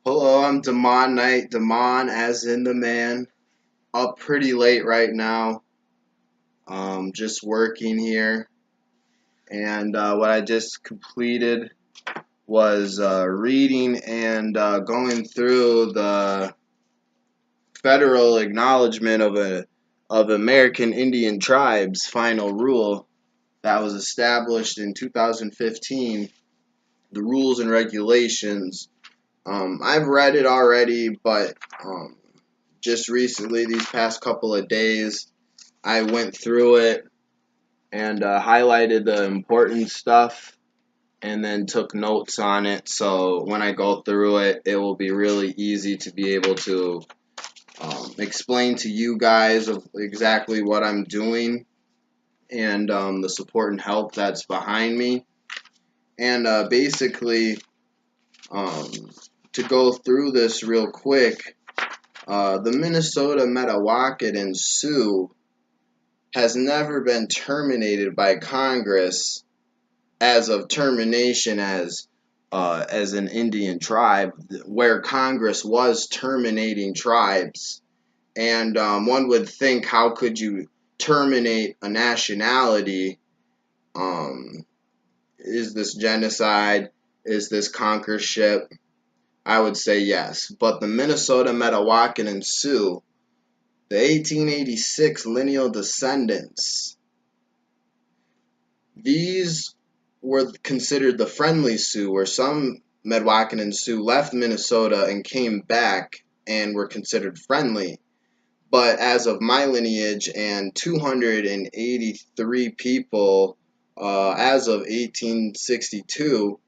Hello, I'm Damon Knight. Damon, as in the man. Up pretty late right now. Just working here. And what I just completed was reading and going through the federal acknowledgement of American Indian Tribes final rule that was established in 2015. The rules and regulations. I've read it already, but just recently, these past couple of days, I went through it and highlighted the important stuff and then took notes on it. So when I go through it, it will be really easy to be able to explain to you guys of exactly what I'm doing and the support and help that's behind me. And basically, um, to go through this real quick, the Minnesota Mdewakanton Sioux has never been terminated by Congress as of termination as an Indian tribe, where Congress was terminating tribes. And one would think, how could you terminate a nationality? Is this genocide? Is this conquerorship? I would say yes. But the Minnesota Mdewakanton Sioux, the 1886 lineal descendants, these were considered the friendly Sioux, where some Mdewakanton Sioux left Minnesota and came back and were considered friendly. But as of my lineage and 283 people, as of 1862,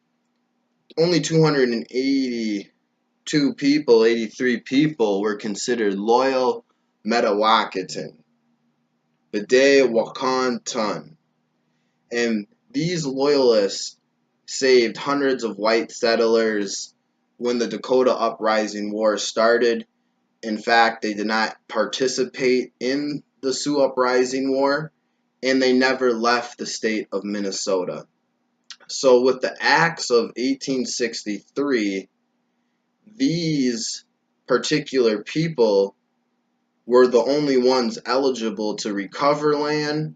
only 282 people, 83 people were considered loyal Mdewakanton, Mdewakanton. And these loyalists saved hundreds of white settlers when the Dakota Uprising War started. In fact, they did not participate in the Sioux Uprising War, and they never left the state of Minnesota. So with the acts of 1863, these particular people were the only ones eligible to recover land,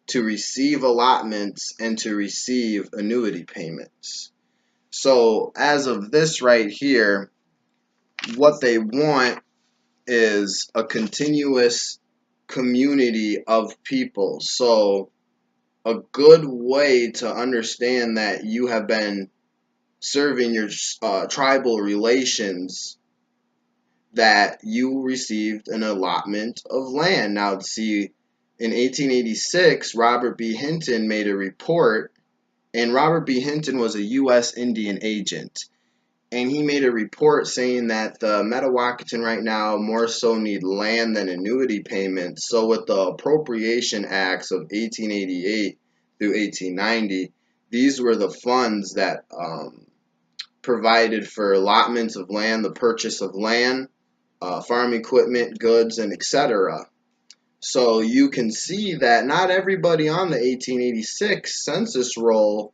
to receive allotments, and to receive annuity payments. So as of this right here, what they want is a continuous community of people. So a good way to understand that you have been serving your tribal relations, that you received an allotment of land. Now, see, in 1886, Robert B. Hinton made a report, and Robert B. Hinton was a U.S. Indian agent. And he made a report saying that the Mdewakanton right now more so need land than annuity payments. So with the Appropriation Acts of 1888 through 1890, these were the funds that provided for allotments of land, the purchase of land, farm equipment, goods, and etc. So you can see that not everybody on the 1886 census roll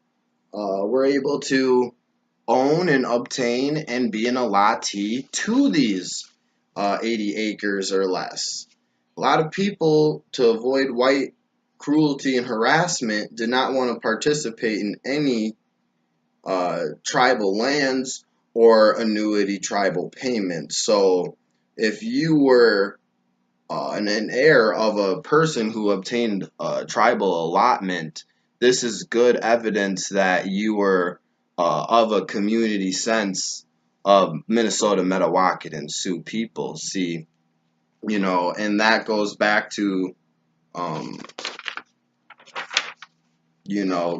were able to own and obtain and be an allottee to these 80 acres or less. A lot of people, to avoid white cruelty and harassment, did not want to participate in any tribal lands or annuity tribal payments. So if you were an heir of a person who obtained a tribal allotment, this is good evidence that you were of a community sense of Minnesota Mdewakanton Sioux people. See, and that goes back to, um,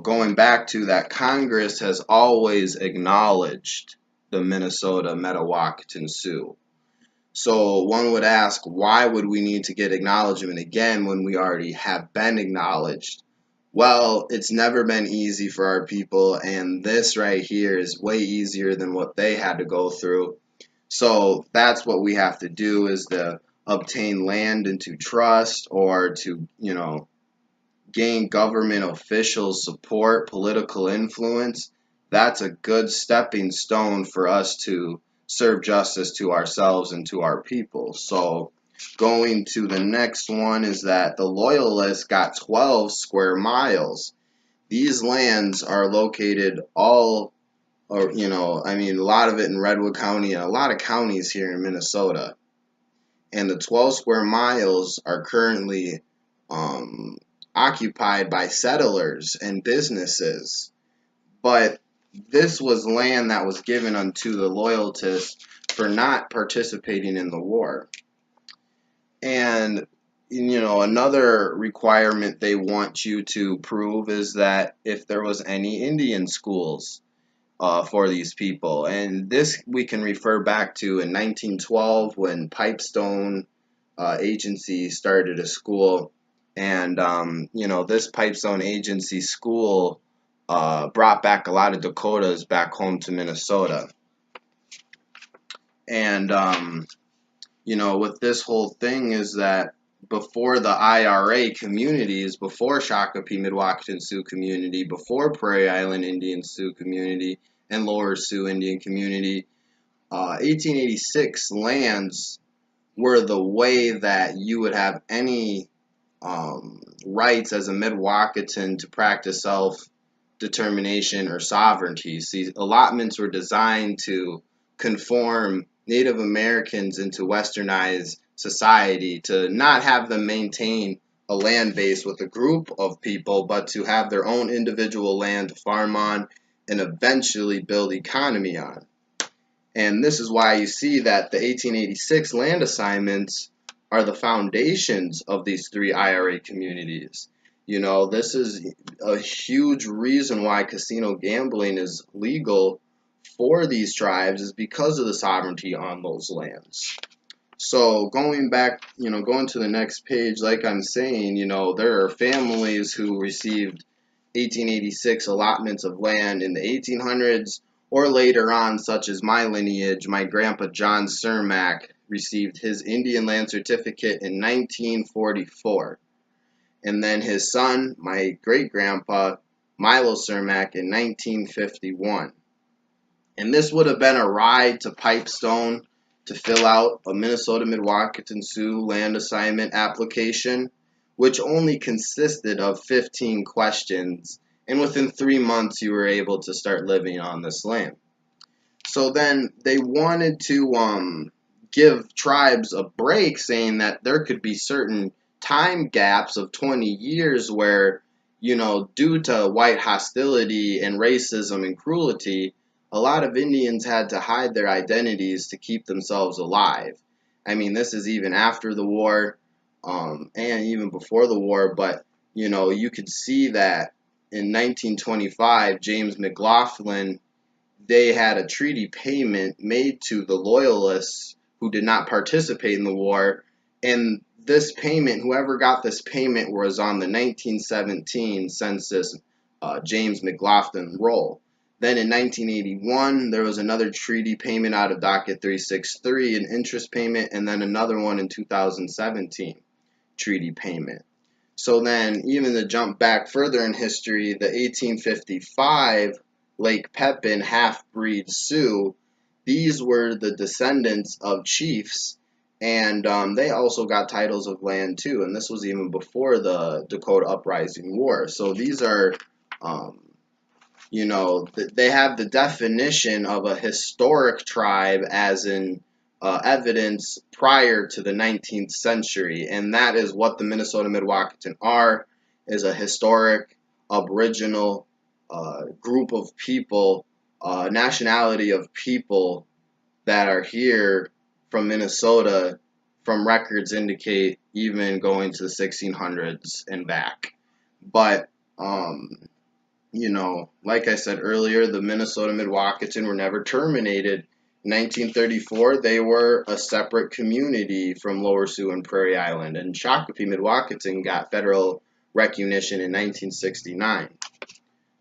going back to that Congress has always acknowledged the Minnesota Mdewakanton Sioux. So one would ask, why would we need to get acknowledgement again when we already have been acknowledged? Well, it's never been easy for our people, and this right here is way easier than what they had to go through. So that's what we have to do, is to obtain land into trust, or to, gain government officials' support, political influence. That's a good stepping stone for us to serve justice to ourselves and to our people. So going to the next one is that the Loyalists got 12 square miles. These lands are located all, or a lot of it in Redwood County and a lot of counties here in Minnesota. And the 12 square miles are currently occupied by settlers and businesses. But this was land that was given unto the Loyalists for not participating in the war. And another requirement they want you to prove is that if there was any Indian schools for these people. And this we can refer back to in 1912 when Pipestone Agency started a school. And, this Pipestone Agency school brought back a lot of Dakotas back home to Minnesota. And, with this whole thing is that before the IRA communities, before Shakopee Mdewakanton Sioux community, before Prairie Island Indian Sioux community, and Lower Sioux Indian community, 1886 lands were the way that you would have any rights as a Mdewakanton to practice self-determination or sovereignty. See, allotments were designed to conform Native Americans into westernized society, to not have them maintain a land base with a group of people, but to have their own individual land to farm on and eventually build economy on. And this is why you see that the 1886 land assignments are the foundations of these three IRA communities. This is a huge reason why casino gambling is legal for these tribes, is because of the sovereignty on those lands. So going back, going to the next page, like I'm saying, there are families who received 1886 allotments of land in the 1800s or later on, such as my lineage. My grandpa John Cermak received his Indian land certificate in 1944. And then his son, my great-grandpa Milo Cermak, in 1951. And this would have been a ride to Pipestone to fill out a Minnesota Mdewakanton Sioux land assignment application, which only consisted of 15 questions, and within 3 months you were able to start living on this land. So then they wanted to give tribes a break, saying that there could be certain time gaps of 20 years where, due to white hostility and racism and cruelty, a lot of Indians had to hide their identities to keep themselves alive. This is even after the war, and even before the war, but, you could see that in 1925, James McLaughlin, they had a treaty payment made to the Loyalists who did not participate in the war, and this payment, whoever got this payment, was on the 1917 census James McLaughlin roll. Then in 1981, there was another treaty payment out of docket 363, an interest payment, and then another one in 2017, treaty payment. So then, even to jump back further in history, the 1855 Lake Pepin half-breed Sioux, these were the descendants of chiefs, and they also got titles of land too, and this was even before the Dakota Uprising War. So these are they have the definition of a historic tribe as in evidence prior to the 19th century, and that is what the Minnesota Mdewakanton are, is a historic aboriginal group of people, nationality of people that are here from Minnesota, from records indicate even going to the 1600s and back. But like I said earlier, the Minnesota Mdewakanton were never terminated. In 1934, they were a separate community from Lower Sioux and Prairie Island, and Shakopee Mdewakanton got federal recognition in 1969.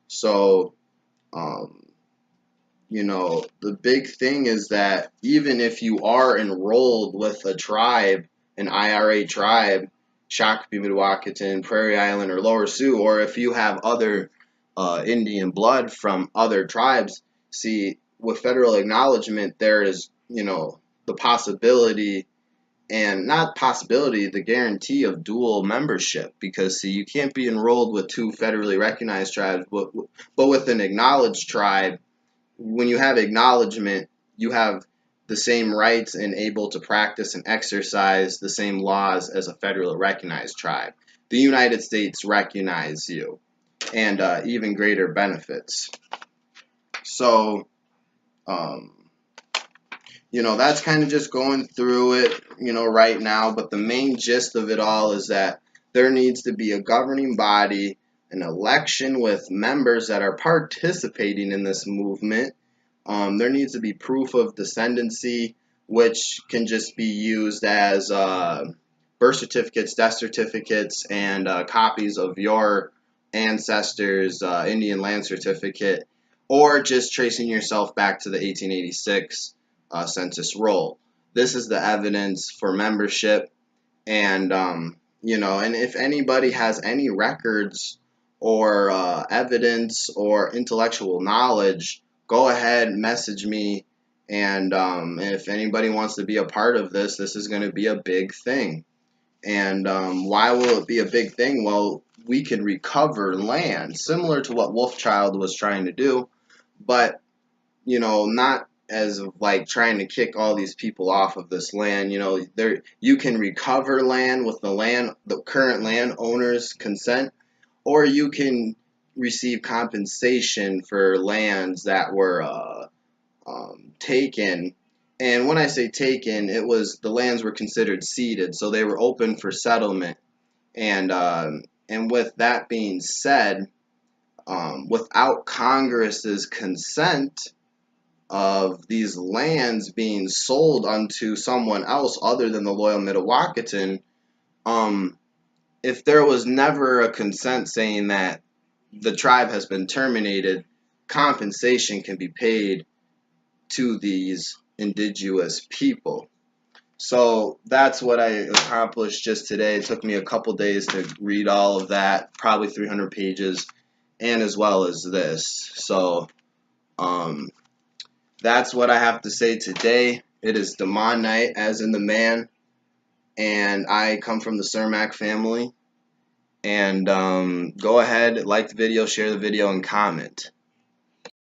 So, the big thing is that even if you are enrolled with a tribe, an IRA tribe, Shakopee Mdewakanton, Prairie Island, or Lower Sioux, or if you have other Indian blood from other tribes, see, with federal acknowledgement, there is, the possibility, and not possibility, the guarantee of dual membership. Because, see, you can't be enrolled with two federally recognized tribes, but with an acknowledged tribe, when you have acknowledgement, you have the same rights and able to practice and exercise the same laws as a federally recognized tribe. The United States recognize you, and even greater benefits. So, um, that's kind of just going through it, right now. But the main gist of it all is that there needs to be a governing body, an election with members that are participating in this movement. There needs to be proof of descendancy, which can just be used as birth certificates, death certificates, and copies of your ancestors' Indian land certificate, or just tracing yourself back to the 1886 census roll. This is the evidence for membership, and and if anybody has any records or evidence or intellectual knowledge, go ahead, message me. And if anybody wants to be a part of this, this is going to be a big thing. And why will it be a big thing? Well, we can recover land, similar to what Wolfchild was trying to do, but not as like trying to kick all these people off of this land. There you can recover land with the current landowner's consent, or you can receive compensation for lands that were taken. And when I say taken, it was the lands were considered ceded, so they were open for settlement. And with that being said, without Congress's consent of these lands being sold unto someone else other than the loyal Mdewakanton, if there was never a consent saying that the tribe has been terminated, compensation can be paid to these indigenous people. So that's what I accomplished just today. It took me a couple days to read all of that, probably 300 pages, and as well as this. So, that's what I have to say today. It is Demon Night, as in the man, and I come from the Cermak family. And go ahead, like the video, share the video, and comment.